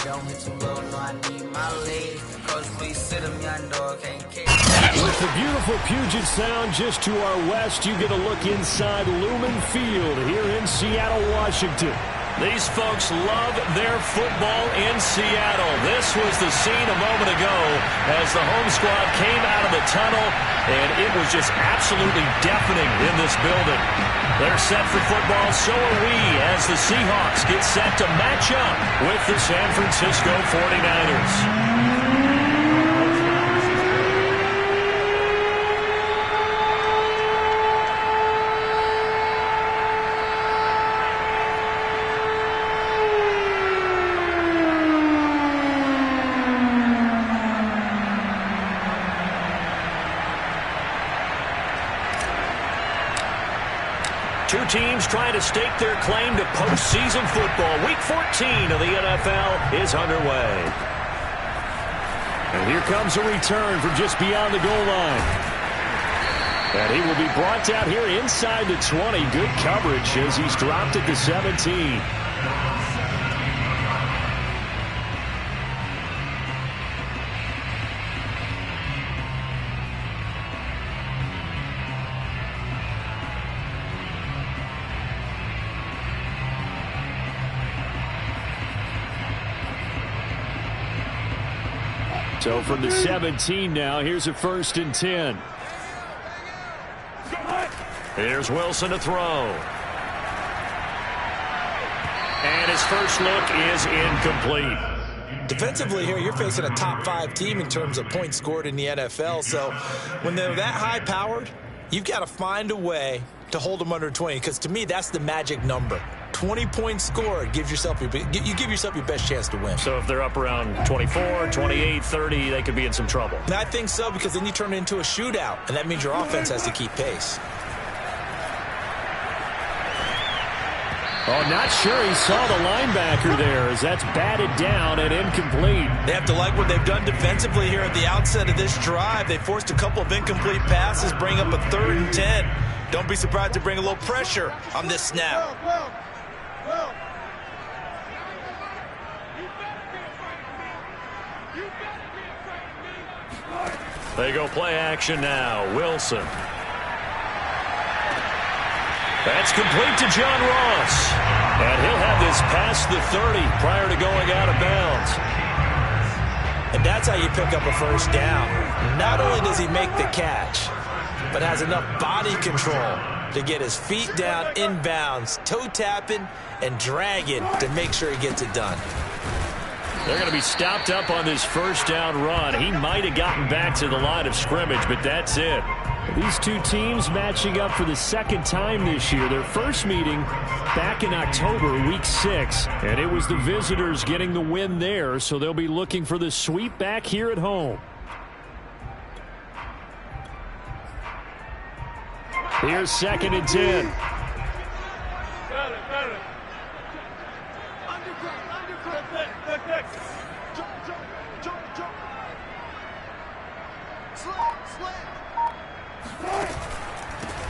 With the beautiful Puget Sound just to our west, you get a look inside Lumen Field here in Seattle, Washington. These folks love their football in Seattle. This was the scene a moment ago as the home squad came out of the tunnel, and it was just absolutely deafening in this building. They're set for football, so are we, as the Seahawks get set to match up with the San Francisco 49ers. Two teams trying to stake their claim to postseason football. Week 14 of the NFL is underway. And here comes a return from just beyond the goal line. And he will be brought down here inside the 20. Good coverage as he's dropped at the 17. So from the 17 now, here's a 1st and 10. Here's Wilson to throw. And his first look is incomplete. Defensively here, you're facing a top 5 team in terms of points scored in the NFL. So when they're that high-powered, you've got to find a way to hold them under 20, because to me, that's the magic number. 20 points scored gives yourself you give yourself your best chance to win. So if they're up around 24, 28, 30, they could be in some trouble. And I think so, because then you turn it into a shootout, and that means your offense has to keep pace. Oh, not sure he saw the linebacker there as that's batted down and incomplete. They have to like what they've done defensively here at the outset of this drive. They forced a couple of incomplete passes, bring up a 3rd and 10. Don't be surprised to bring a little pressure on this snap. They go play action now. Wilson. That's complete to John Ross. And he'll have this past the 30 prior to going out of bounds. And that's how you pick up a 1st down. Not only does he make the catch, but has enough body control to get his feet down inbounds, toe tapping and dragging to make sure he gets it done. They're going to be stopped up on this 1st down run. He might have gotten back to the line of scrimmage, but that's it. These two teams matching up for the 2nd time this year. Their first meeting back in October, week 6. And it was the visitors getting the win there, so they'll be looking for the sweep back here at home. Here's 2nd and 10.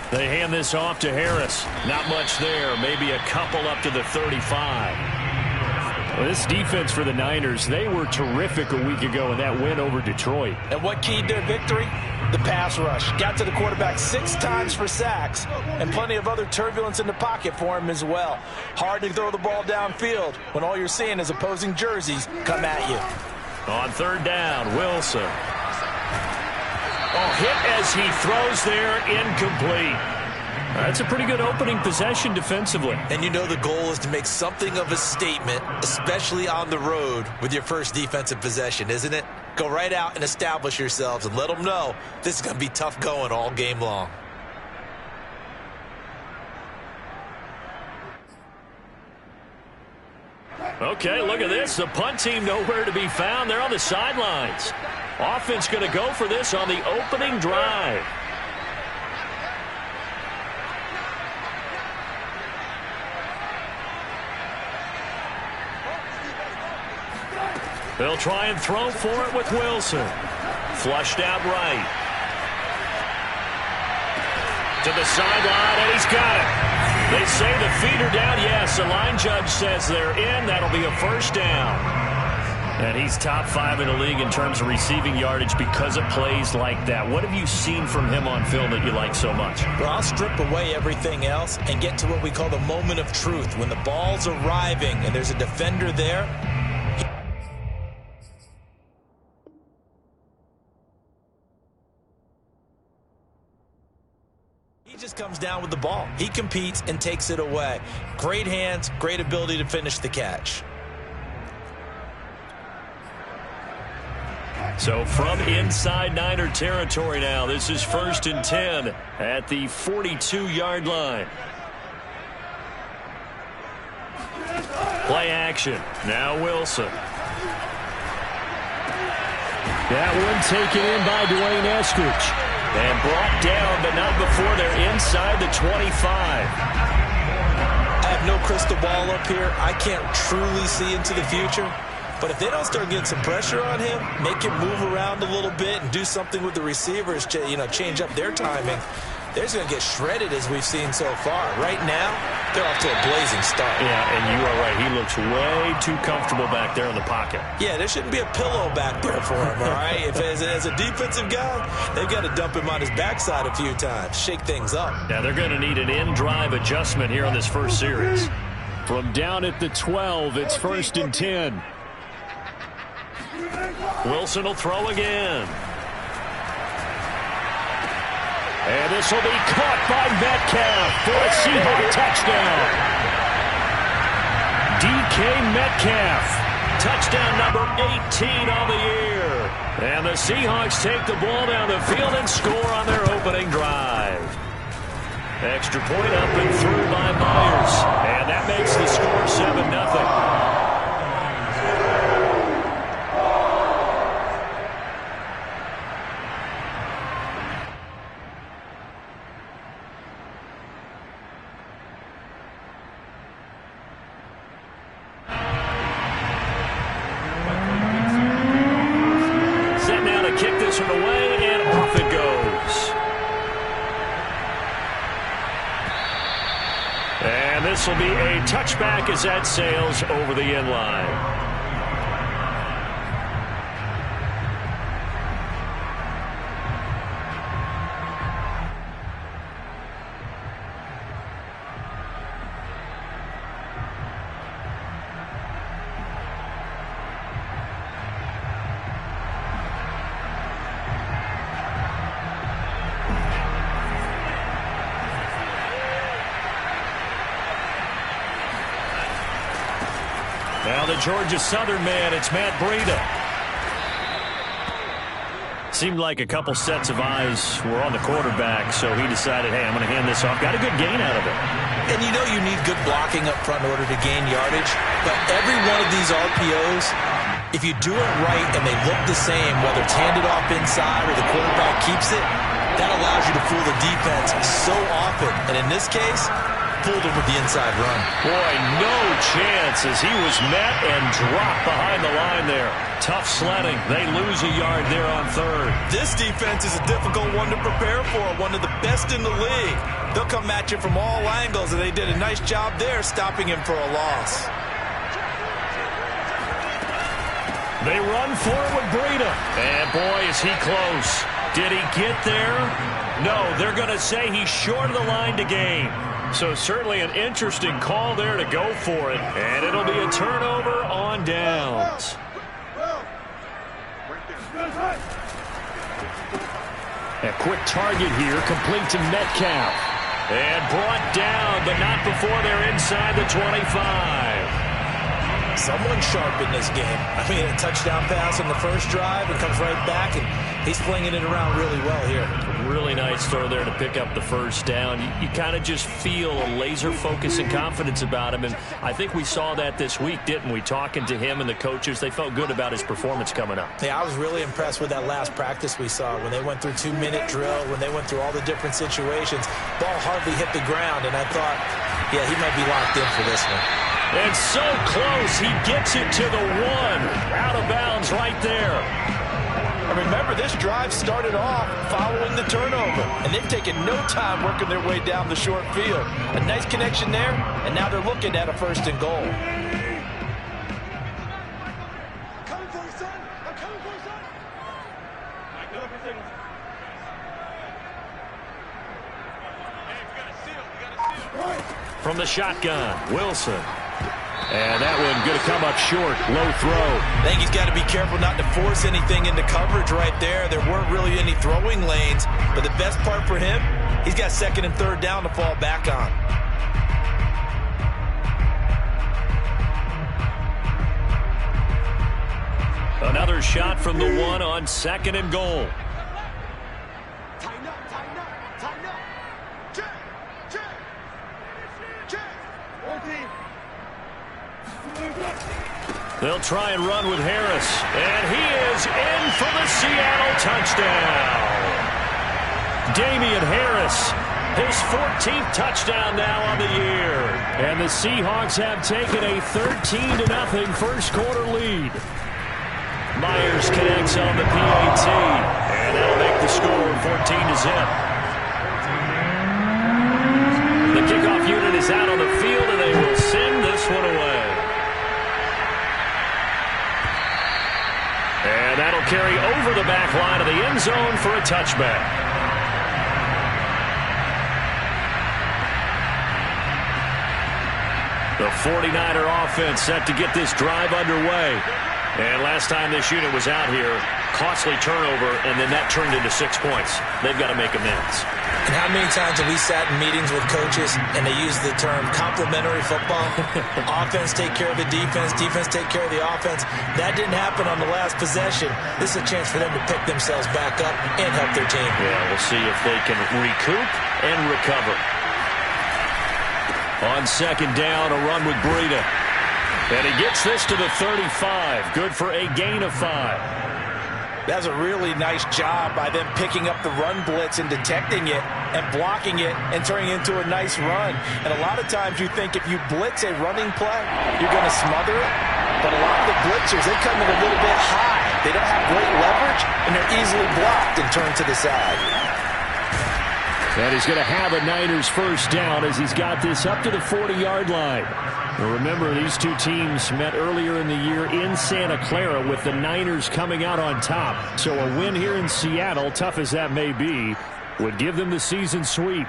They hand this off to Harris. Not much there. Maybe a couple up to the 35. Well, this defense for the Niners, they were terrific a week ago in that win over Detroit. And what keyed their victory? The pass rush. Got to the quarterback 6 times for sacks, and plenty of other turbulence in the pocket for him as well. Hard to throw the ball downfield when all you're seeing is opposing jerseys come at you. On 3rd down, Wilson. Oh, hit as he throws there, incomplete. That's a pretty good opening possession defensively. And you know the goal is to make something of a statement, especially on the road with your first defensive possession, isn't it? Go right out and establish yourselves and let them know this is going to be tough going all game long. Okay, look at this. The punt team nowhere to be found. They're on the sidelines. Offense going to go for this on the opening drive. They'll try and throw for it with Wilson. Flushed out right. To the sideline, and he's got it. They say the feet are down. Yes, the line judge says they're in. That'll be a 1st down. And he's top 5 in the league in terms of receiving yardage because of plays like that. What have you seen from him on film that you like so much? Well, I'll strip away everything else and get to what we call the moment of truth. When the ball's arriving and there's a defender there, he just comes down with the ball. He competes and takes it away. Great hands, great ability to finish the catch. So from inside Niner territory now, this is 1st and 10 at the 42-yard line. Play action. Now Wilson. That one taken in by Dwayne Eskridge. And brought down, but not before they're inside the 25. I have no crystal ball up here. I can't truly see into the future. But if they don't start getting some pressure on him, make him move around a little bit and do something with the receivers, change up their timing, they're just going to get shredded as we've seen so far. Right now, they're off to a blazing start. Yeah, and you are right. He looks way too comfortable back there in the pocket. Yeah, there shouldn't be a pillow back there for him, all right? If as a defensive guy, they've got to dump him on his backside a few times, shake things up. Now, they're going to need an in-drive adjustment here on this first series. From down at the 12, it's 1st and 10. Wilson will throw again. And this will be caught by Metcalf for a Seahawks touchdown. DK Metcalf, touchdown number 18 on the year. And the Seahawks take the ball down the field and score on their opening drive. Extra point up and through by Myers. And that makes the score 7-0. This will be a touchback as that sails over the end line. Now the Georgia Southern man, it's Matt Breida. Seemed like a couple sets of eyes were on the quarterback, so he decided, hey, I'm going to hand this off. Got a good gain out of it. And you know you need good blocking up front in order to gain yardage, but every one of these RPOs, if you do it right and they look the same, whether it's handed off inside or the quarterback keeps it, that allows you to fool the defense so often. And in this case, fooled him with the inside run. Boy, no chance as he was met and dropped behind the line there. Tough sledding. They lose a yard there on third. This defense is a difficult one to prepare for, one of the best in the league. They'll come at you from all angles, and they did a nice job there stopping him for a loss. They run for it with Breida. And boy, is he close. Did he get there? No, they're going to say he's short of the line to gain. So certainly an interesting call there to go for it. And it'll be a turnover on downs. A quick target here, complete to Metcalf. And brought down, but not before they're inside the 25. Someone sharp in this game. I mean, a touchdown pass on the first drive. It comes right back, and he's flinging it around really well here. Really nice throw there to pick up the first down. You kind of just feel a laser focus and confidence about him, and I think we saw that this week, didn't we? Talking to him and the coaches, they felt good about his performance coming up. Yeah, I was really impressed with that last practice we saw when they went through 2-minute drill, when they went through all the different situations. Ball hardly hit the ground, and I thought, yeah, he might be locked in for this one. And so close, he gets it to the 1. Out of bounds right there. And remember, this drive started off following the turnover, and they've taken no time working their way down the short field. A nice connection there, and now they're looking at a 1st and goal. From the shotgun, Wilson. And that one going to come up short. Low throw. I think he's got to be careful not to force anything into coverage right there. There weren't really any throwing lanes. But the best part for him, he's got second and third down to fall back on. Another shot from the one on second and goal. They'll try and run with Harris. And he is in for the Seattle touchdown. Damian Harris, his 14th touchdown now on the year. And the Seahawks have taken a 13-0 first quarter lead. Myers connects on the PAT. And that'll make the score 14-0. The kickoff unit is out on the field, and they will send this one away. And that'll carry over the back line of the end zone for a touchback. The 49er offense set to get this drive underway. And last time this unit was out here, costly turnover, and then that turned into 6 points. They've got to make amends. And how many times have we sat in meetings with coaches and they use the term complementary football? Offense take care of the defense, defense take care of the offense. That didn't happen on the last possession. This is a chance for them to pick themselves back up and help their team. Yeah, we'll see if they can recoup and recover. On second down, a run with Breida. And he gets this to the 35. Good for a gain of 5. That's a really nice job by them picking up the run blitz and detecting it and blocking it and turning it into a nice run. And a lot of times you think if you blitz a running play, you're going to smother it. But a lot of the blitzers, they come in a little bit high. They don't have great leverage, and they're easily blocked and turned to the side. And he's going to have a Niners first down as he's got this up to the 40-yard line. Now remember, these two teams met earlier in the year in Santa Clara with the Niners coming out on top. So a win here in Seattle, tough as that may be, would give them the season sweep.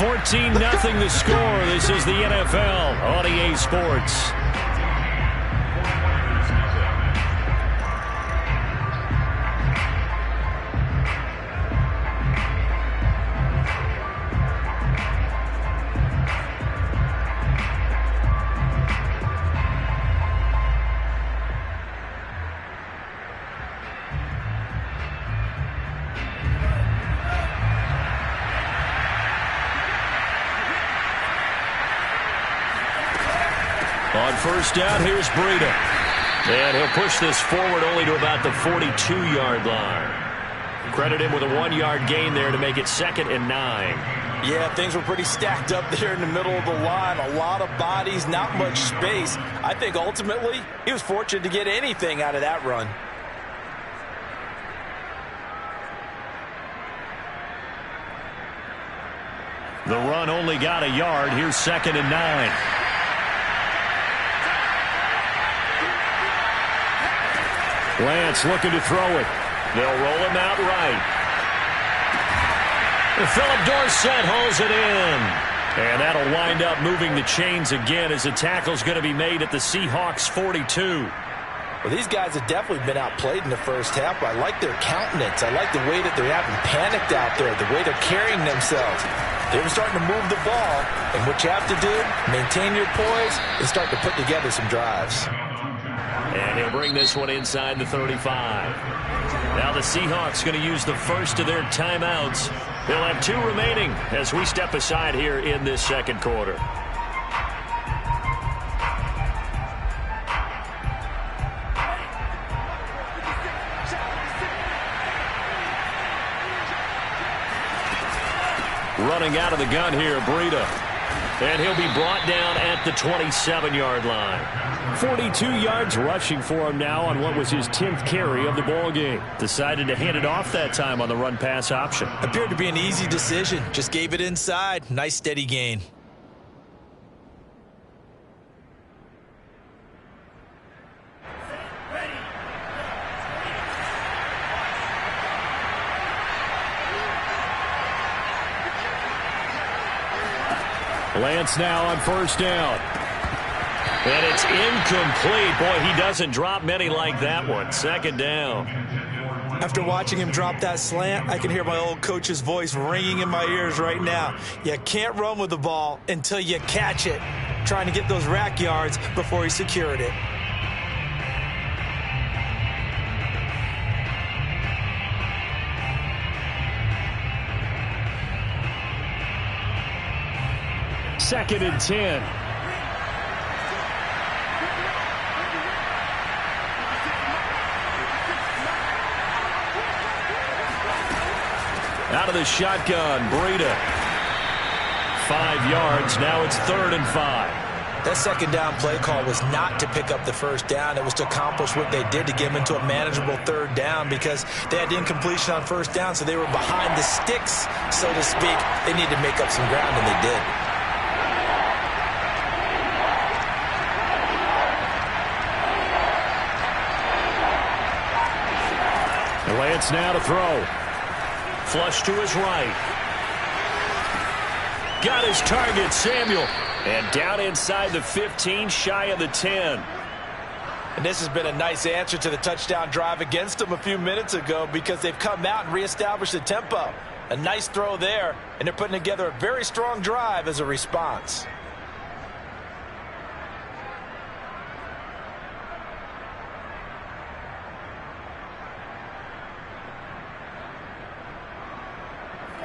$14-0 the score. This is the NFL on EA Sports. On first down, here's Breida. And he'll push this forward only to about the 42-yard line. Credit him with a 1-yard gain there to make it 2nd and 9. Yeah, things were pretty stacked up there in the middle of the line. A lot of bodies, not much space. I think ultimately he was fortunate to get anything out of that run. The run only got a yard. Here's 2nd and 9. Lance looking to throw it. They'll roll him out right. Philip Dorsett holds it in. And that'll wind up moving the chains again as the tackle's going to be made at the Seahawks 42. Well, these guys have definitely been outplayed in the first half, but I like their countenance. I like the way that they're having panicked out there, the way they're carrying themselves. They're starting to move the ball, and what you have to do, maintain your poise and start to put together some drives. And he'll bring this one inside the 35. Now the Seahawks going to use the first of their timeouts. They'll have 2 remaining as we step aside here in this second quarter. Running out of the gun here, Breida. And he'll be brought down at the 27-yard line. 42 yards rushing for him now on what was his 10th carry of the ball game. Decided to hand it off that time on the run-pass option. Appeared to be an easy decision. Just gave it inside. Nice steady gain. Lance now on first down. And it's incomplete. Boy, he doesn't drop many like that one. Second down. After watching him drop that slant, I can hear my old coach's voice ringing in my ears right now. You can't run with the ball until you catch it. Trying to get those rack yards before he secured it. Second and 10. Out of the shotgun, Breida. 5 yards. Now it's 3rd and 5. That second down play call was not to pick up the first down. It was to accomplish what they did to get them into a manageable 3rd down because they had incompletion on first down, so they were behind the sticks, so to speak. They needed to make up some ground, and they did. Lance now to throw. Flush to his right. Got his target, Samuel. And down inside the 15, shy of the 10. And this has been a nice answer to the touchdown drive against them a few minutes ago because they've come out and reestablished the tempo. A nice throw there, and they're putting together a very strong drive as a response.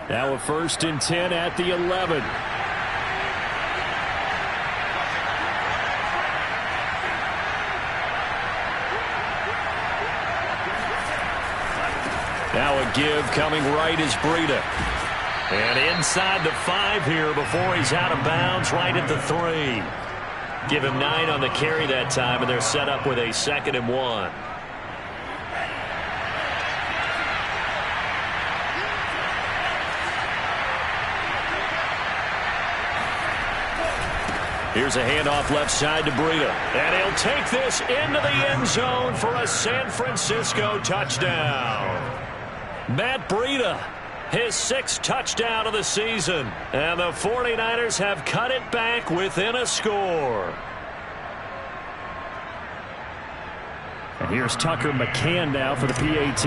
Now a 1st and 10 at the 11. Now a give coming right is Breida. And inside the 5 here before he's out of bounds, right at the 3. Give him 9 on the carry that time, and they're set up with a 2nd and 1. Here's a handoff left side to Breida. And he'll take this into the end zone for a San Francisco touchdown. Matt Breida, his 6th touchdown of the season. And the 49ers have cut it back within a score. And here's Tucker McCann now for the PAT.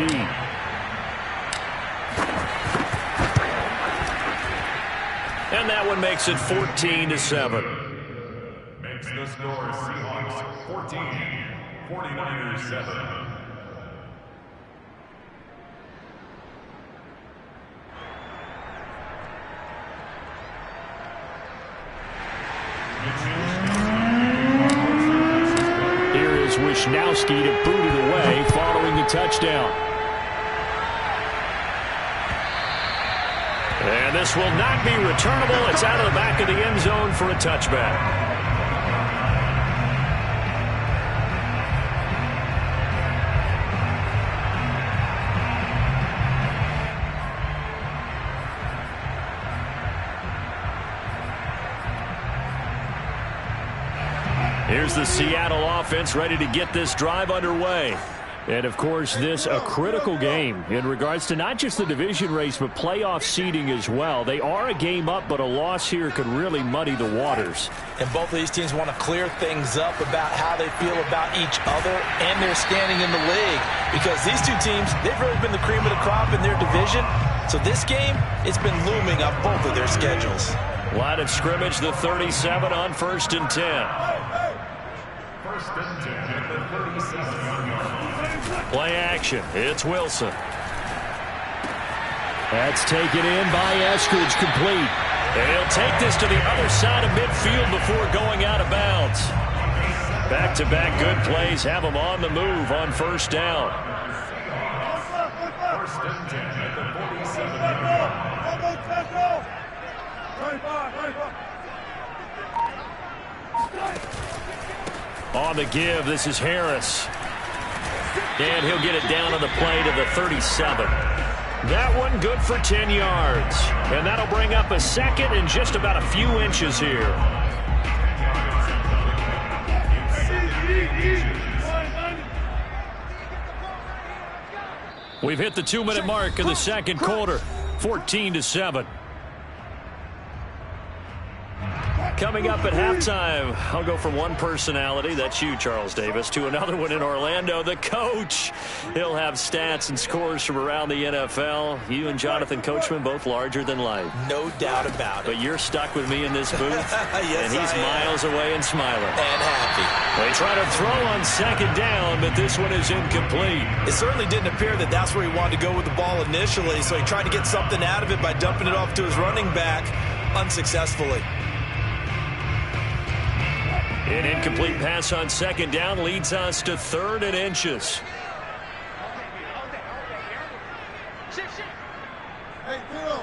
And that one makes it 14-7. The score, Seahawks 14, 49ers 7. Here is Wisnowski to boot it away following the touchdown. And this will not be returnable. It's out of the back of the end zone for a touchback. Here's the Seattle offense ready to get this drive underway. And, of course, this a critical game in regards to not just the division race, but playoff seeding as well. They are a game up, but a loss here could really muddy the waters. And both of these teams want to clear things up about how they feel about each other and their standing in the league. Because these two teams, they've really been the cream of the crop in their division. So this game, it's been looming up both of their schedules. Line of scrimmage, the 37 on 1st and 10. 1st and 10 at the 37-yard line. Play action. It's Wilson. That's taken in by Eskridge, complete. And he'll take this to the other side of midfield before going out of bounds. Back-to-back good plays have him on the move on 1st down. 1st and 10 at the 47-yard line. On the give, this is Harris. And he'll get it down on the play to the 37. That one good for 10 yards. And that'll bring up a second and just about a few inches here. We've hit the 2-minute mark in the second quarter. 14-7. Coming up at halftime, I'll go from one personality, that's you, Charles Davis, to another one in Orlando, the coach. He'll have stats and scores from around the NFL. You and Jonathan Coachman both larger than life. No doubt about it. But you're stuck with me in this booth, yes, and he's miles away and smiling. And happy. They try to throw on second down, but this one is incomplete. It certainly didn't appear that that's where he wanted to go with the ball initially, so he tried to get something out of it by dumping it off to his running back unsuccessfully. An incomplete pass on second down leads us to 3rd and inches. Hey, zero.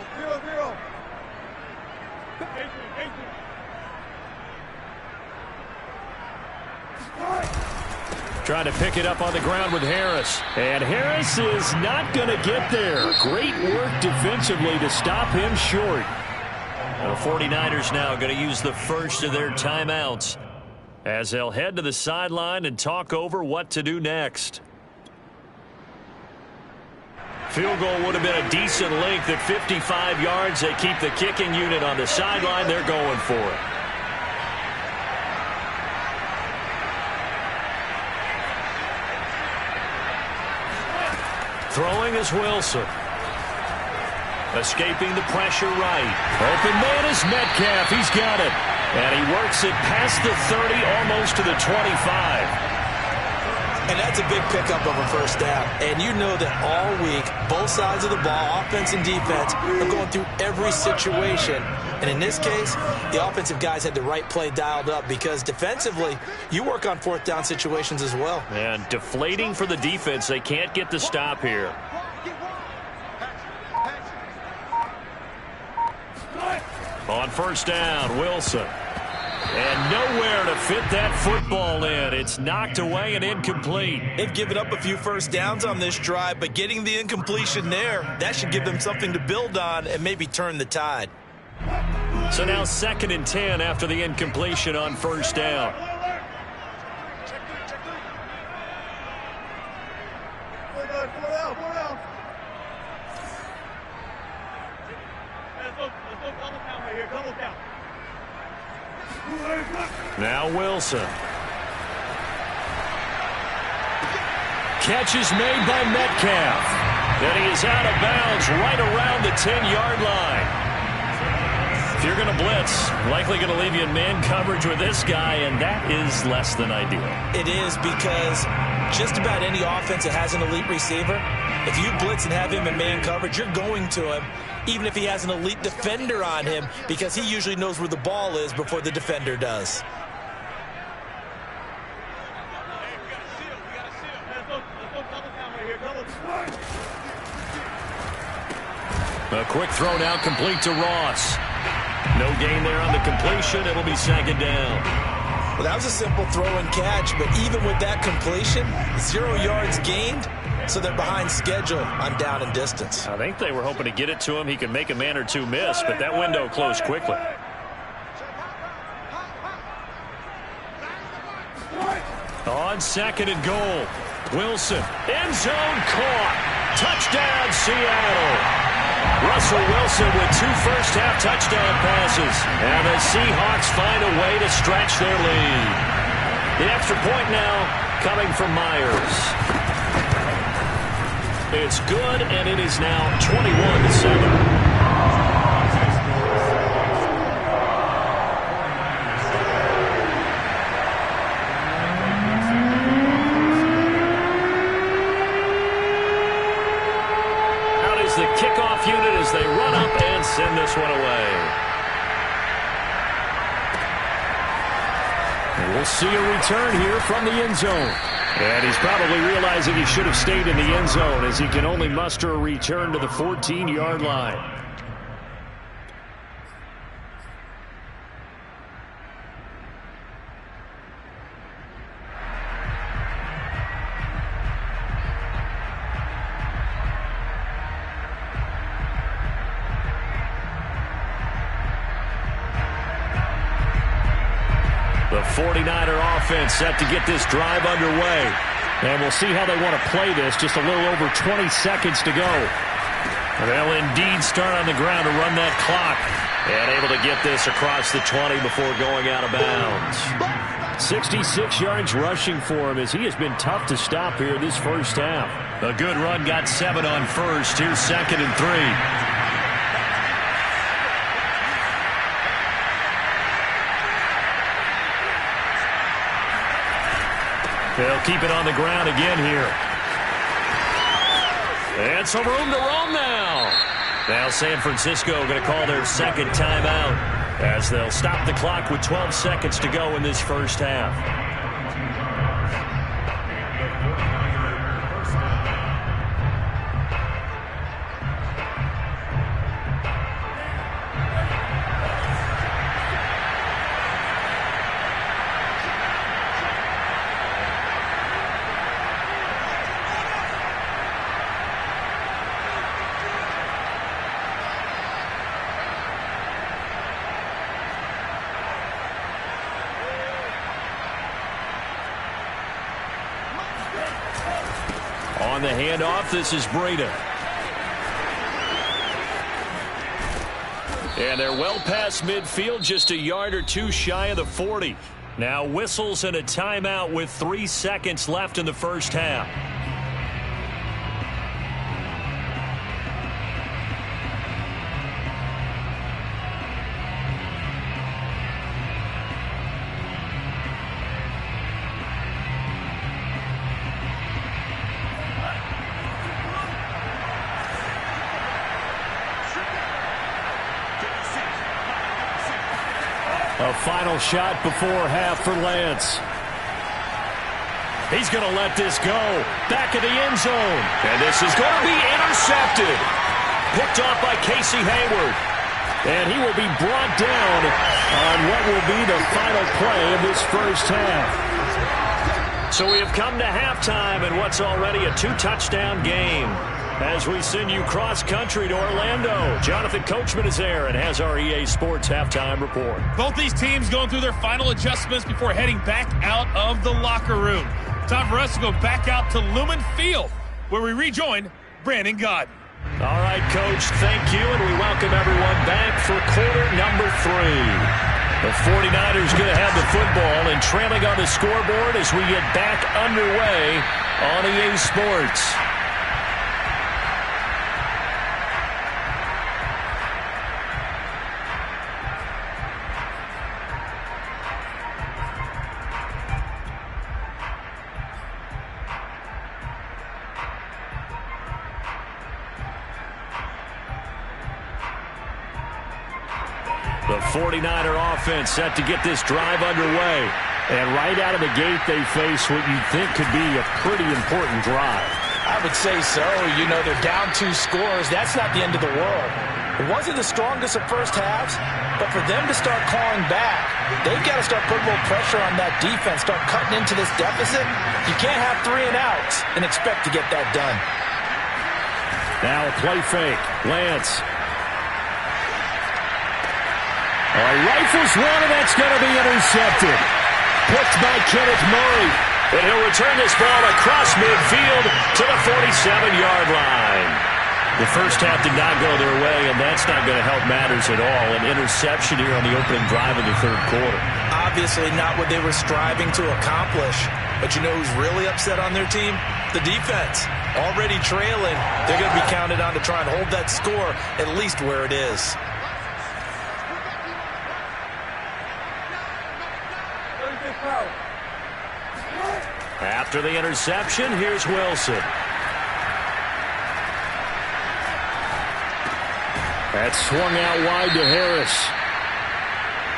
Trying to pick it up on the ground with Harris. And Harris is not going to get there. Great work defensively to stop him short. The 49ers now going to use the first of their timeouts as they'll head to the sideline and talk over what to do next. Field goal would have been a decent length at 55 yards. They keep the kicking unit on the sideline. They're going for it. Throwing is Wilson. Escaping the pressure right. Open man is Metcalf. He's got it. And he works it past the 30, almost to the 25. And that's a big pickup of a first down. And you know that all week, both sides of the ball, offense and defense, are going through every situation. And in this case, the offensive guys had the right play dialed up because defensively, you work on 4th down situations as well. And deflating for the defense. They can't get the stop here. On first down, Wilson. And nowhere to fit that football in. It's knocked away and incomplete. They've given up a few first downs on this drive, but getting the incompletion there, that should give them something to build on and maybe turn the tide. So now 2nd and 10 after the incompletion on first down. Now Wilson. Catch is made by Metcalf. And he is out of bounds right around the 10-yard line. If you're going to blitz, likely going to leave you in man coverage with this guy, and that is less than ideal. It is because just about any offense that has an elite receiver, if you blitz and have him in man coverage, you're going to him, even if he has an elite defender on him, because he usually knows where the ball is before the defender does. A quick throw now complete to Ross. No gain there on the completion. It'll be 2nd down. Well, that was a simple throw and catch, but even with that completion, 0 yards gained, so they're behind schedule on down and distance. I think they were hoping to get it to him. He could make a man or two miss, but that window closed quickly. On 2nd and goal, Wilson, end zone caught. Touchdown, Seattle. Russell Wilson with 2 first-half touchdown passes. And the Seahawks find a way to stretch their lead. The extra point now coming from Myers. It's good, and it is now 21-7. The kickoff unit as they run up and send this one away. And we'll see a return here from the end zone. And he's probably realizing he should have stayed in the end zone as he can only muster a return to the 14-yard line. The 49er offense set to get this drive underway. And we'll see how they want to play this. Just a little over 20 seconds to go. They'll indeed start on the ground to run that clock. And able to get this across the 20 before going out of bounds. 66 yards rushing for him as he has been tough to stop here this first half. A good run, got 7 on first. Here's 2nd and 3. They'll keep it on the ground again here. And some room to roam now. Now San Francisco going to call their second timeout as they'll stop the clock with 12 seconds to go in this first half. On the handoff, this is Breida. And they're well past midfield, just a yard or two shy of the 40. Now whistles and a timeout with 3 seconds left in the first half. A final shot before half for Lance. He's going to let this go. Back of the end zone. And this is going to be intercepted. Picked off by Casey Hayward. And he will be brought down on what will be the final play of this first half. So we have come to halftime in what's already a 2-touchdown game. As we send you cross-country to Orlando, Jonathan Coachman is there and has our EA Sports halftime report. Both these teams going through their final adjustments before heading back out of the locker room. Time for us to go back out to Lumen Field, where we rejoin Brandon Gaudin. All right, Coach, thank you, and we welcome everyone back for quarter number 3. The 49ers going to have the football and trailing on the scoreboard as we get back underway on EA Sports. The 49er offense set to get this drive underway. And right out of the gate, they face what you think could be a pretty important drive. I would say so. You know, they're down 2 scores. That's not the end of the world. It wasn't the strongest of first halves, but for them to start clawing back, they've got to start putting a little pressure on that defense, start cutting into this deficit. You can't have 3 and outs and expect to get that done. Now a play fake. Lance. Rifles one, and that's going to be intercepted. Picked by Kenneth Murray. And he'll return this ball across midfield to the 47-yard line. The first half did not go their way, and that's not going to help matters at all. An interception here on the opening drive of the third quarter. Obviously not what they were striving to accomplish. But you know who's really upset on their team? The defense. Already trailing. They're going to be counted on to try and hold that score at least where it is. After the interception, here's Wilson. That swung out wide to Harris.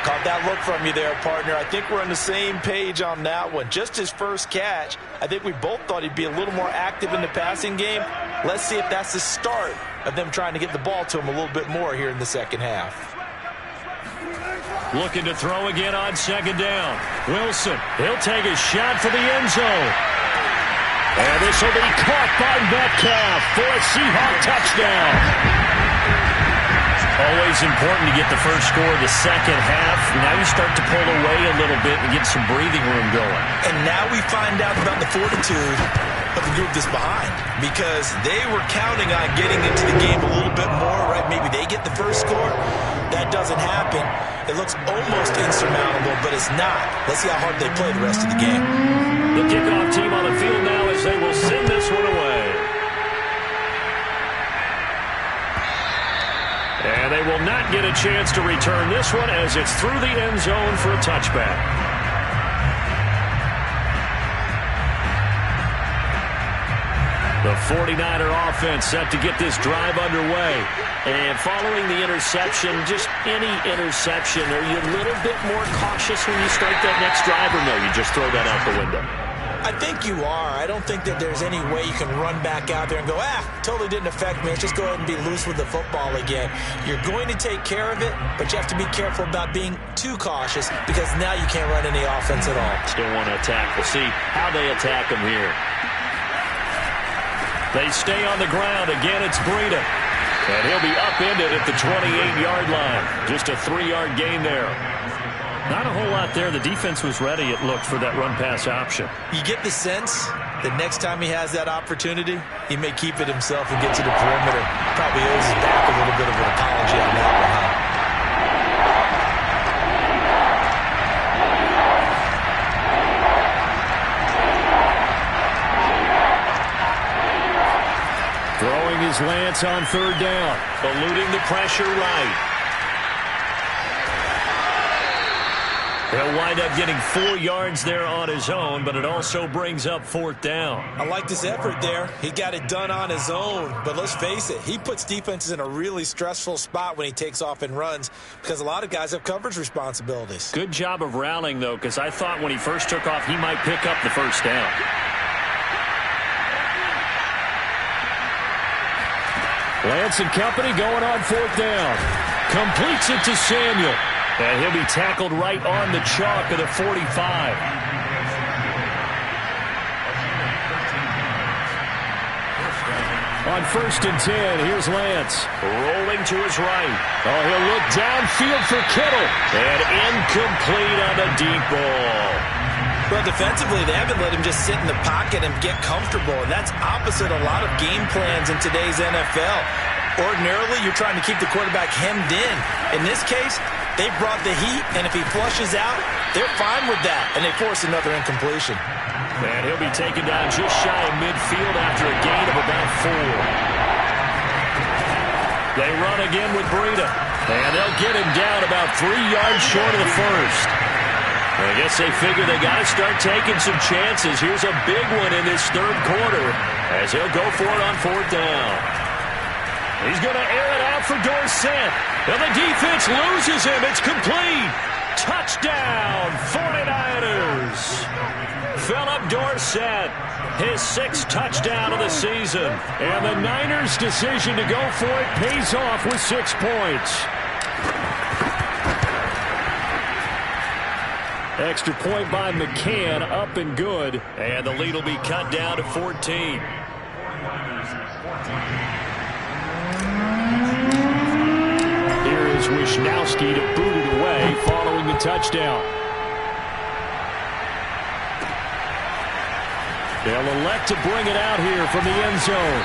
Caught that look from you there, partner. I think we're on the same page on that one. Just his first catch. I think we both thought he'd be a little more active in the passing game. Let's see if that's the start of them trying to get the ball to him a little bit more here in the second half. Looking to throw again on second down. Wilson, he'll take a shot for the end zone. And this will be caught by Metcalf for a Seahawk touchdown. Always important to get the first score of the second half. Now you start to pull away a little bit and get some breathing room going. And now we find out about the fortitude of the group that's behind, because they were counting on getting into the game a little bit more, right? Maybe they get the first score. That doesn't happen. It looks almost insurmountable, but it's not. Let's see how hard they play the rest of the game. The kickoff team on the field now as they will send this one away. And they will not get a chance to return this one as it's through the end zone for a touchback. The 49er offense set to get this drive underway. And following the interception, just any interception, are you a little bit more cautious when you start that next drive, or no, you just throw that out the window? I think you are. I don't think that there's any way you can run back out there and go, totally didn't affect me. Let's just go ahead and be loose with the football again. You're going to take care of it, but you have to be careful about being too cautious, because now you can't run any offense at all. Still want to attack. We'll see how they attack them here. They stay on the ground. Again, it's Breida. And he'll be upended at the 28-yard line. Just a 3-yard gain there. Not a whole lot there. The defense was ready, it looked, for that run-pass option. You get the sense that next time he has that opportunity, he may keep it himself and get to the perimeter. Probably owes his back a little bit of an apology on that one, huh? Throwing his Lance on third down. Eluding the pressure right. He'll wind up getting 4 yards there on his own, but it also brings up fourth down. I like this effort there. He got it done on his own, but let's face it, he puts defenses in a really stressful spot when he takes off and runs, because a lot of guys have coverage responsibilities. Good job of rallying, though, because I thought when he first took off, he might pick up the first down. Lance and company going on fourth down. Completes it to Samuel. And he'll be tackled right on the chalk of the 45. On 1st and 10, here's Lance. Rolling to his right. Oh, he'll look downfield for Kittle. And incomplete on the deep ball. Well, defensively, they haven't let him just sit in the pocket and get comfortable, and that's opposite a lot of game plans in today's NFL. Ordinarily, you're trying to keep the quarterback hemmed in. In this case, they brought the heat, and if he flushes out, they're fine with that, and they force another incompletion. And he'll be taken down just shy of midfield after a gain of about 4. They run again with Breida, and they'll get him down about 3 yards short of the first. I guess they figure they got to start taking some chances. Here's a big one in this third quarter as he'll go for it on fourth down. He's going to air it out for Dorsett. And the defense loses him. It's complete. Touchdown, 49ers. Philip Dorsett, his 6th touchdown of the season. And the Niners' decision to go for it pays off with 6 points. Extra point by McCann, up and good. And the lead will be cut down to 14. Here is Wisnowski to boot it away following the touchdown. They'll elect to bring it out here from the end zone.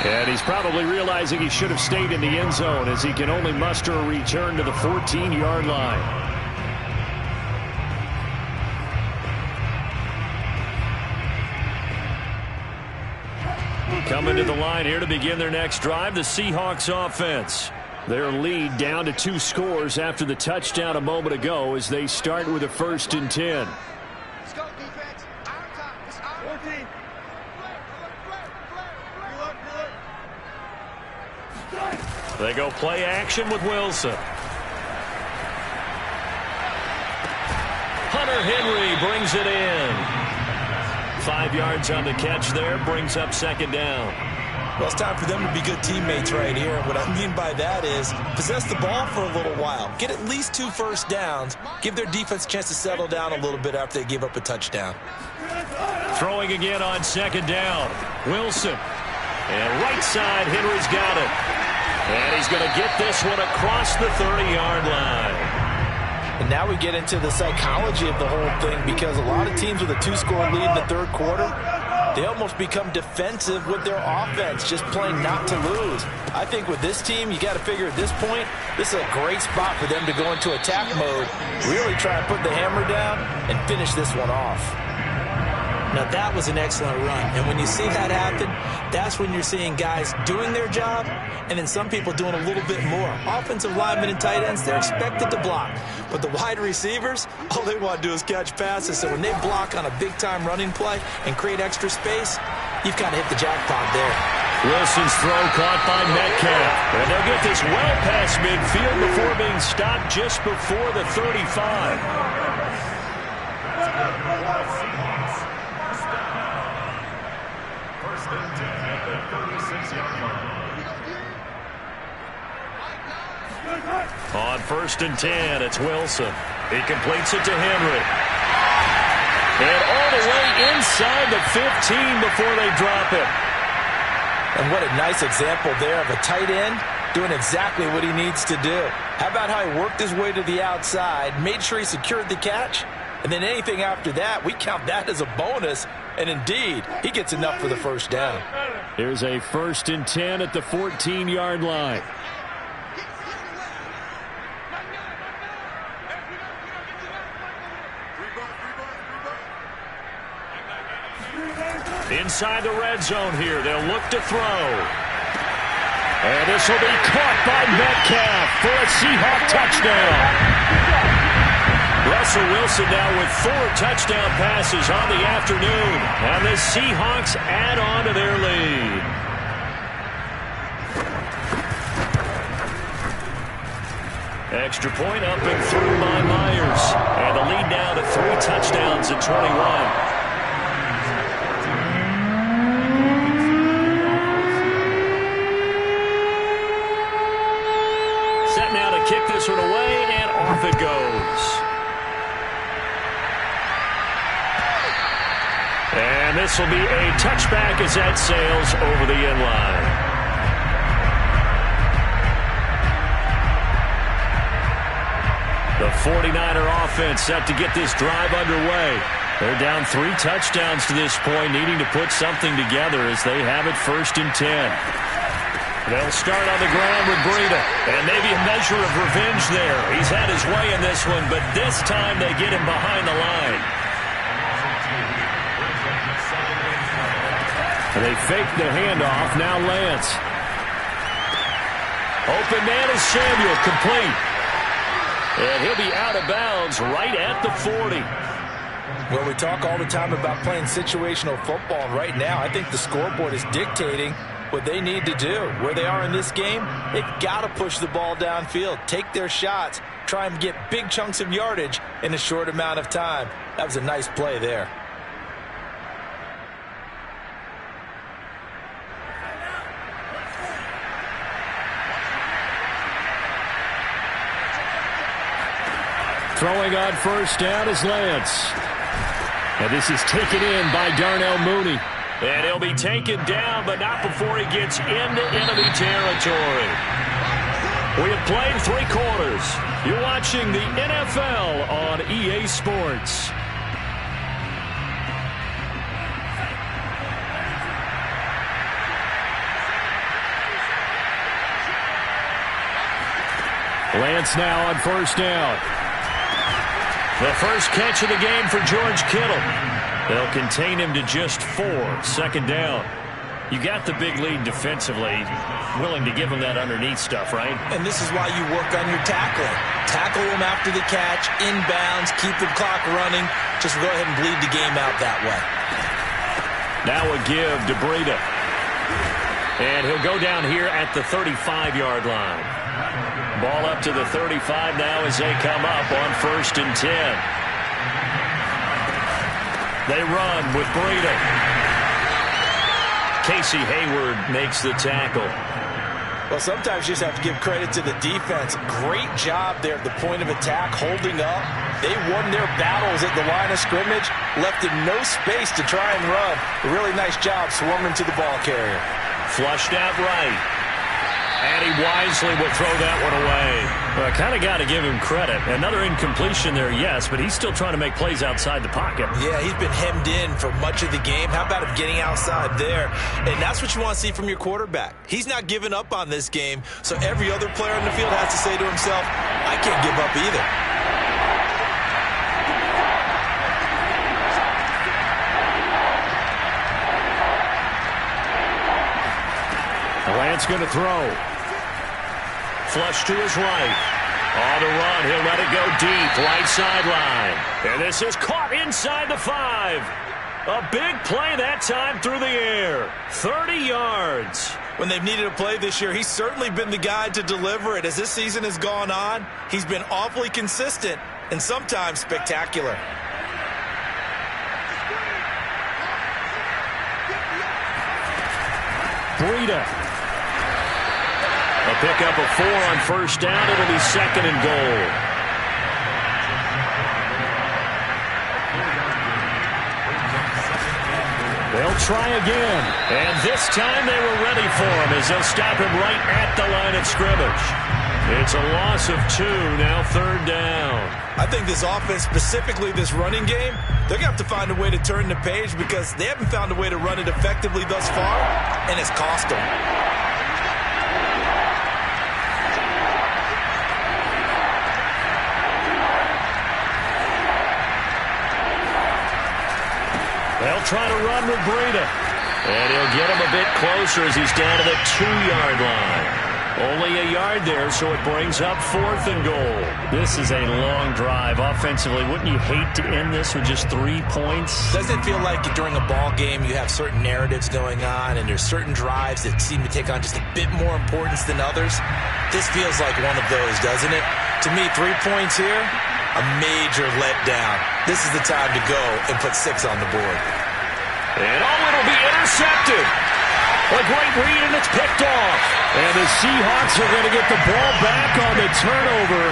And he's probably realizing he should have stayed in the end zone, as he can only muster a return to the 14-yard line. Coming to the line here to begin their next drive, the Seahawks offense. Their lead down to 2 scores after the touchdown a moment ago as they start with a 1st and 10. Let's go, defense. Our time. It's our team. They go play action with Wilson. Hunter Henry brings it in. 5 yards on the catch there, brings up 2nd down. Well, it's time for them to be good teammates right here. And what I mean by that is possess the ball for a little while. Get at least 2 first downs. Give their defense a chance to settle down a little bit after they give up a touchdown. Throwing again on 2nd down. Wilson. And right side, Henry's got it. And he's going to get this one across the 30-yard line. And now we get into the psychology of the whole thing, because a lot of teams with a 2-score lead in the third quarter, they almost become defensive with their offense, just playing not to lose. I think with this team, you got to figure at this point, this is a great spot for them to go into attack mode, really try and put the hammer down and finish this one off. Now, that was an excellent run. And when you see that happen, that's when you're seeing guys doing their job and then some people doing a little bit more. Offensive linemen and tight ends, they're expected to block. But the wide receivers, all they want to do is catch passes. So when they block on a big-time running play and create extra space, you've kind of hit the jackpot there. Wilson's throw caught by Metcalf. And they'll get this well past midfield before being stopped just before the 35. On 1st and 10, it's Wilson. He completes it to Henry. And all the way inside the 15 before they drop it. And what a nice example there of a tight end doing exactly what he needs to do. How about how he worked his way to the outside, made sure he secured the catch, and then anything after that, we count that as a bonus. And indeed, he gets enough for the first down. Here's a 1st and 10 at the 14-yard line. Inside the red zone here, they'll look to throw. And this will be caught by Metcalf for a Seahawk touchdown. Russell Wilson now with 4 touchdown passes on the afternoon. And the Seahawks add on to their lead. Extra point up and through by Myers. And the lead now to 3 touchdowns at 21. Kick this one away, and off it goes. And this will be a touchback as that sails over the end line. The 49er offense set to get this drive underway. They're down 3 touchdowns to this point, needing to put something together as they have it 1st and 10. They'll start on the ground with Breida, and maybe a measure of revenge there. He's had his way in this one, but this time they get him behind the line. And they fake the handoff. Now Lance. Open man is Samuel, complete. And he'll be out of bounds right at the 40. Well, we talk all the time about playing situational football, and right now I think the scoreboard is dictating what they need to do. Where they are in this game, they've got to push the ball downfield, take their shots, try and get big chunks of yardage in a short amount of time. That was a nice play there. Throwing on 1st down is Lance. And this is taken in by Darnell Mooney. And he'll be taken down, but not before he gets into enemy territory. We have played 3 quarters. You're watching the NFL on EA Sports. Lance now on 1st down. The first catch of the game for George Kittle. They'll contain him to just 4. 2nd down. You got the big lead defensively. Willing to give him that underneath stuff, right? And this is why you work on your tackling. Tackle him after the catch, inbounds, keep the clock running. Just go ahead and bleed the game out that way. Now a give to Breida. And he'll go down here at the 35-yard line. Ball up to the 35 now as they come up on 1st and 10. They run with Breida. Casey Hayward makes the tackle. Well, sometimes you just have to give credit to the defense. Great job there at the point of attack, holding up. They won their battles at the line of scrimmage, left him no space to try and run. A really nice job swarming to the ball carrier. Flushed out right. And he wisely will throw that one away. Well, I kind of got to give him credit. Another incompletion there, yes, but he's still trying to make plays outside the pocket. Yeah, he's been hemmed in for much of the game. How about him getting outside there? And that's what you want to see from your quarterback. He's not giving up on this game, so every other player in the field has to say to himself, I can't give up either. Lance going to throw. Flush to his right. On the run, he'll let it go deep, right sideline. And this is caught inside the 5. A big play that time through the air. 30 yards. When they've needed a play this year, he's certainly been the guy to deliver it. As this season has gone on, he's been awfully consistent and sometimes spectacular. Breida. A pickup of 4 on first down. It'll be 2nd and goal. They'll try again. And this time they were ready for him as they'll stop him right at the line of scrimmage. It's a loss of 2, now 3rd down. I think this offense, specifically this running game, they're going to have to find a way to turn the page because they haven't found a way to run it effectively thus far, and it's cost them. They'll try to run with Breida. And he'll get him a bit closer as he's down to the 2-yard line. Only a yard there, so it brings up 4th and goal. This is a long drive offensively. Wouldn't you hate to end this with just 3 points? Doesn't it feel like during a ball game you have certain narratives going on and there's certain drives that seem to take on just a bit more importance than others? This feels like one of those, doesn't it? To me, 3 points here, a major letdown. This is the time to go and put 6 on the board. And it'll be intercepted. A great read, and it's picked off. And the Seahawks are going to get the ball back on the turnover.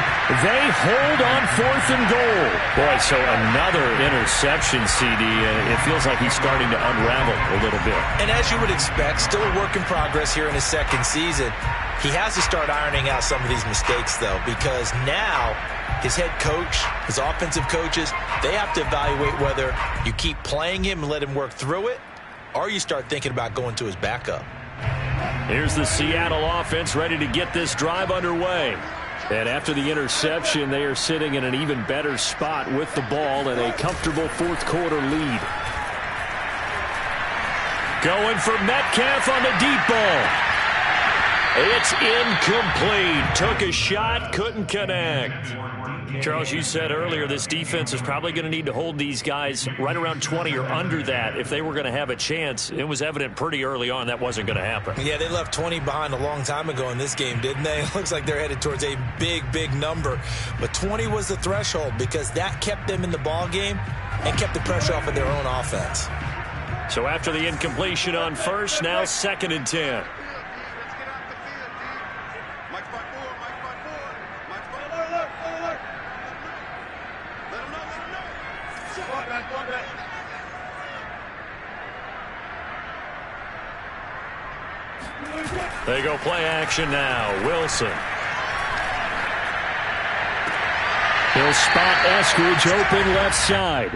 They hold on 4th and goal. Boy, so another interception, CD. It feels like he's starting to unravel a little bit. And as you would expect, still a work in progress here in his 2nd season. He has to start ironing out some of these mistakes, though, because now his head coach, his offensive coaches, they have to evaluate whether you keep playing him and let him work through it, or you start thinking about going to his backup. Here's the Seattle offense ready to get this drive underway. And after the interception, they are sitting in an even better spot with the ball and a comfortable 4th quarter lead. Going for Metcalf on the deep ball. It's incomplete. Took a shot, couldn't connect. Charles, you said earlier this defense is probably going to need to hold these guys right around 20 or under that if they were going to have a chance. It was evident pretty early on that wasn't going to happen. Yeah, they left 20 behind a long time ago in this game, didn't they? It looks like they're headed towards a big, big number. But 20 was the threshold because that kept them in the ball game and kept the pressure off of their own offense. So after the incompletion on first, now 2nd and 10. They go play action now. Wilson. He'll spot Eskridge open left side.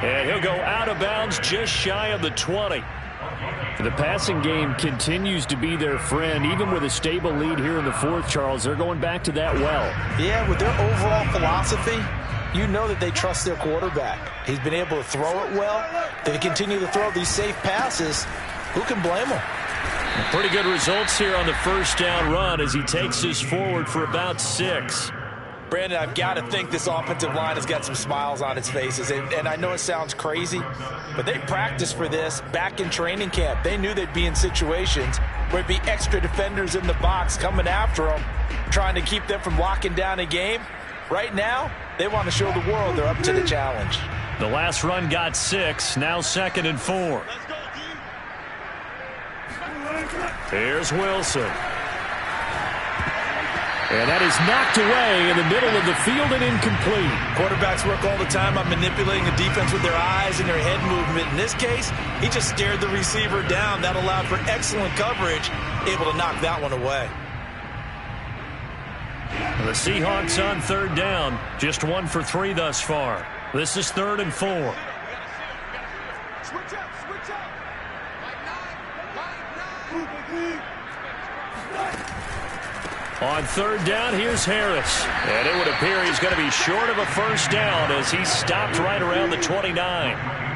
And he'll go out of bounds just shy of the 20. The passing game continues to be their friend. Even with a stable lead here in the 4th, Charles, they're going back to that well. Yeah, with their overall philosophy, you know that they trust their quarterback. He's been able to throw it well. They continue to throw these safe passes. Who can blame them? Pretty good results here on the first down run as he takes us forward for about 6. Brandon, I've got to think this offensive line has got some smiles on its faces. And I know it sounds crazy, but they practiced for this back in training camp. They knew they'd be in situations where there'd be extra defenders in the box coming after them, trying to keep them from locking down a game. Right now, they want to show the world they're up to the challenge. The last run got 6, now 2nd and 4. Here's Wilson. And that is knocked away in the middle of the field and incomplete. Quarterbacks work all the time on manipulating the defense with their eyes and their head movement. In this case, he just stared the receiver down. That allowed for excellent coverage, able to knock that one away. The Seahawks on third down, just 1 for 3 thus far. This is 3rd and 4. Switch up, switch up. On third down, here's Harris. And it would appear he's going to be short of a first down as he stopped right around the 29.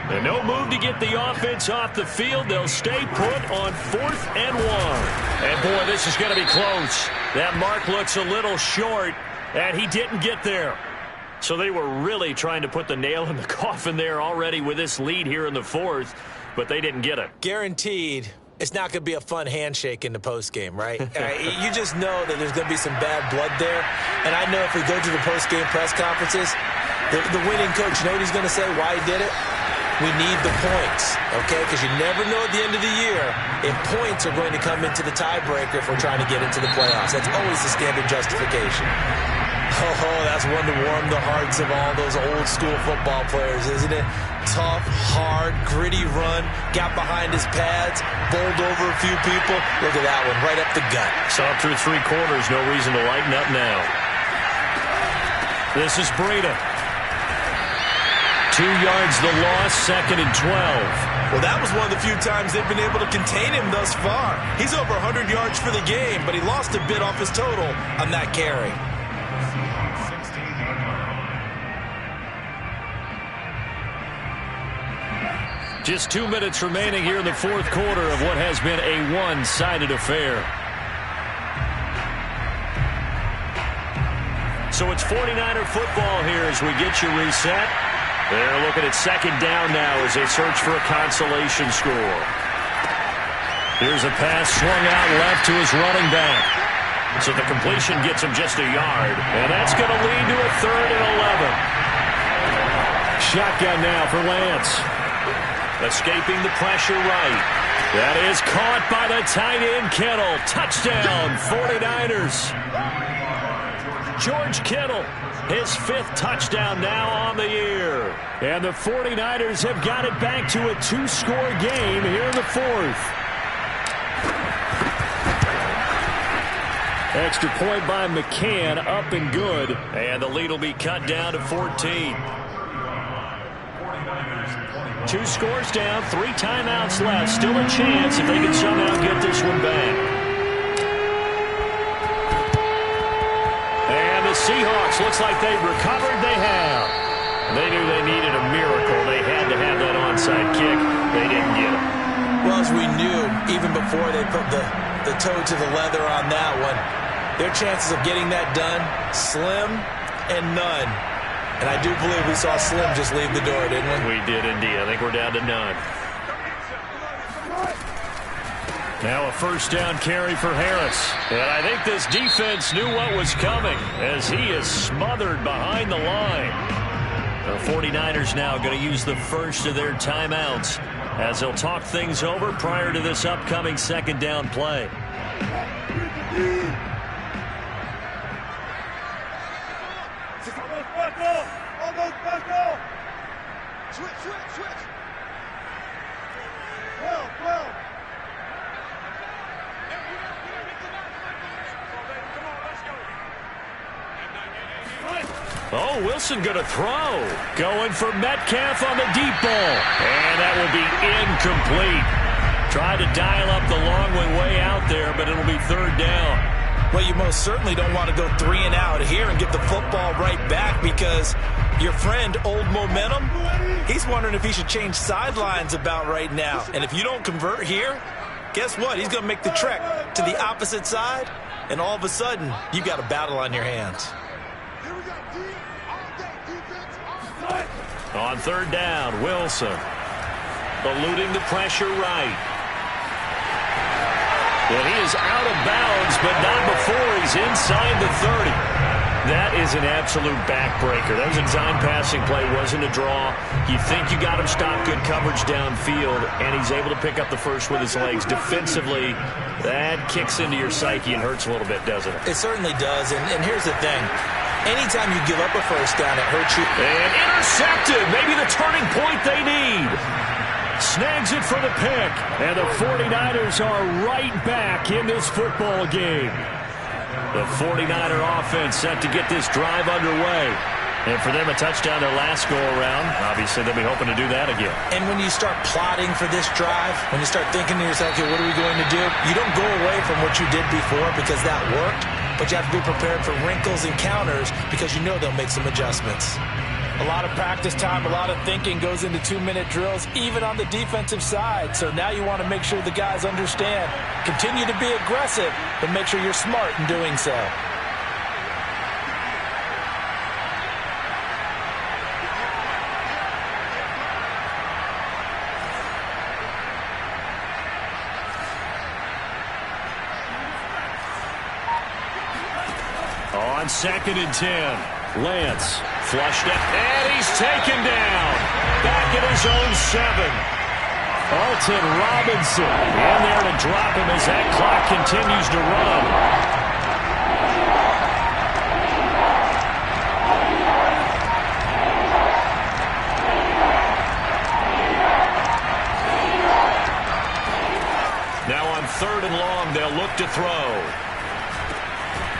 And no move to get the offense off the field. They'll stay put on 4th and 1. And, boy, this is going to be close. That mark looks a little short, and he didn't get there. So they were really trying to put the nail in the coffin there already with this lead here in the 4th, but they didn't get it. Guaranteed. It's not going to be a fun handshake in the postgame, right? You just know that there's going to be some bad blood there. And I know if we go to the postgame press conferences, the winning coach, you know what he's going to say, why he did it? We need the points, okay? Because you never know at the end of the year if points are going to come into the tiebreaker if we're trying to get into the playoffs. That's always the standard justification. Oh, that's one to warm the hearts of all those old school football players, isn't it? Tough, hard, gritty run, got behind his pads, bowled over a few people. Look at that one, right up the gut. Saw through 3 quarters, no reason to lighten up now. This is Breida. 2 yards the loss, 2nd and 12. Well, that was one of the few times they've been able to contain him thus far. He's over 100 yards for the game, but he lost a bit off his total on that carry. Just 2 minutes remaining here in the 4th quarter of what has been a one-sided affair. So it's 49er football here as we get you reset. They're looking at 2nd down now as they search for a consolation score. Here's a pass swung out left to his running back. So the completion gets him just a yard. And that's going to lead to a 3rd and 11. Shotgun now for Lance. Escaping the pressure right. That is caught by the tight end Kittle. Touchdown, 49ers. George Kittle, his 5th touchdown now on the year. And the 49ers have got it back to a 2-score game here in the 4th. Extra point by McCann, up and good. And the lead will be cut down to 14. 2 scores down, 3 timeouts left. Still a chance if they can somehow get this one back. And the Seahawks, looks like they've recovered. They have. They knew they needed a miracle. They had to have that onside kick. They didn't get it. Well, as we knew, even before they put the toe to the leather on that one, their chances of getting that done, slim and none. And I do believe we saw Slim just leave the door, didn't we? We did indeed. I think we're down to none. Now a 1st down carry for Harris. And I think this defense knew what was coming as he is smothered behind the line. The 49ers now going to use the first of their timeouts as they'll talk things over prior to this upcoming 2nd down play. Switch. Well. Oh, Wilson going to throw. Going for Metcalf on the deep ball. And that will be incomplete. Tried to dial up the long way out there, but it'll be 3rd down. Well, you most certainly don't want to go 3 and out here and get the football right back because your friend, Old Momentum, he's wondering if he should change sidelines about right now. And if you don't convert here, guess what? He's going to make the trek to the opposite side, and all of a sudden, you got a battle on your hands. On 3rd down, Wilson eluding the pressure right. And he is out of bounds, but not before he's inside the 30. That is an absolute backbreaker. That was a design passing play, wasn't a draw. You think you got him stopped, good coverage downfield, and he's able to pick up the first with his legs. Defensively, that kicks into your psyche and hurts a little bit, doesn't it? It certainly does, and here's the thing. Anytime you give up a first down, it hurts you. And intercepted, maybe the turning point they need. Snags it for the pick, and the 49ers are right back in this football game. The 49er offense set to get this drive underway. And for them, a touchdown their last go-around. Obviously, they'll be hoping to do that again. And when you start plotting for this drive, when you start thinking to yourself, okay, what are we going to do? You don't go away from what you did before because that worked, but you have to be prepared for wrinkles and counters because you know they'll make some adjustments. A lot of practice time, a lot of thinking goes into 2-minute drills, even on the defensive side. So now you want to make sure the guys understand. Continue to be aggressive, but make sure you're smart in doing so. On 2nd and 10, Lance flushed it, and he's taken down. Back at his own 7. Alton Robinson in there to drop him as that clock continues to run. Now on 3rd and long, they'll look to throw.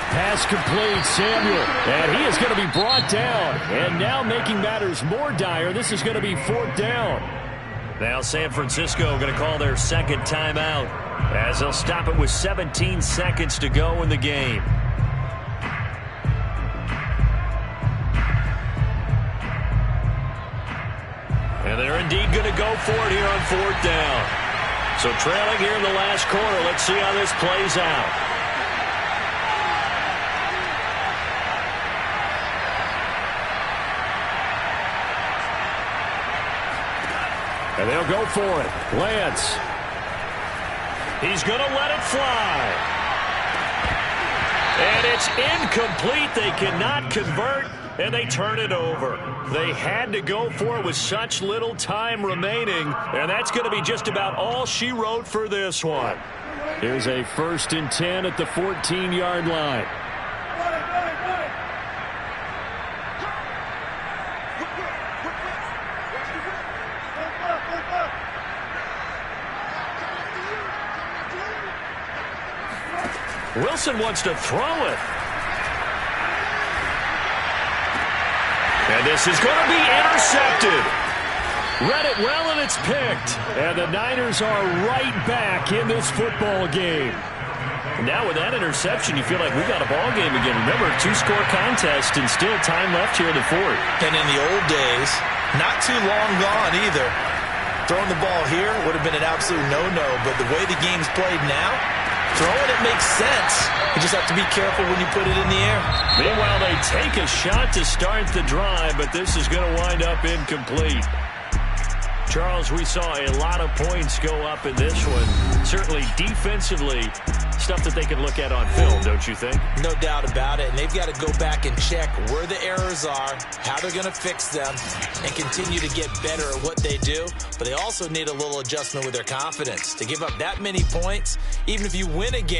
Pass complete, Samuel. And he is going to be brought down. And now making matters more dire, this is going to be 4th down. Now San Francisco going to call their 2nd timeout as they'll stop it with 17 seconds to go in the game. And they're indeed going to go for it here on 4th down. So trailing here in the last quarter, let's see how this plays out. And they'll go for it. Lance. He's going to let it fly. And it's incomplete. They cannot convert, and they turn it over. They had to go for it with such little time remaining, and that's going to be just about all she wrote for this one. Here's a 1st and 10 at the 14-yard line. Wilson wants to throw it. And this is going to be intercepted. Read it well, and it's picked. And the Niners are right back in this football game. Now with that interception, you feel like we got a ball game again. Remember, 2-score contest and still time left here in the 4th. And in the old days, not too long gone either. Throwing the ball here would have been an absolute no-no, but the way the game's played now, throwing it makes sense. You just have to be careful when you put it in the air. Meanwhile, they take a shot to start the drive, but this is going to wind up incomplete. Charles, we saw a lot of points go up in this one. Certainly defensively, stuff that they can look at on film, don't you think? No doubt about it. And they've got to go back and check where the errors are, how they're going to fix them, and continue to get better at what they do. But they also need a little adjustment with their confidence. To give up that many points, even if you win a game,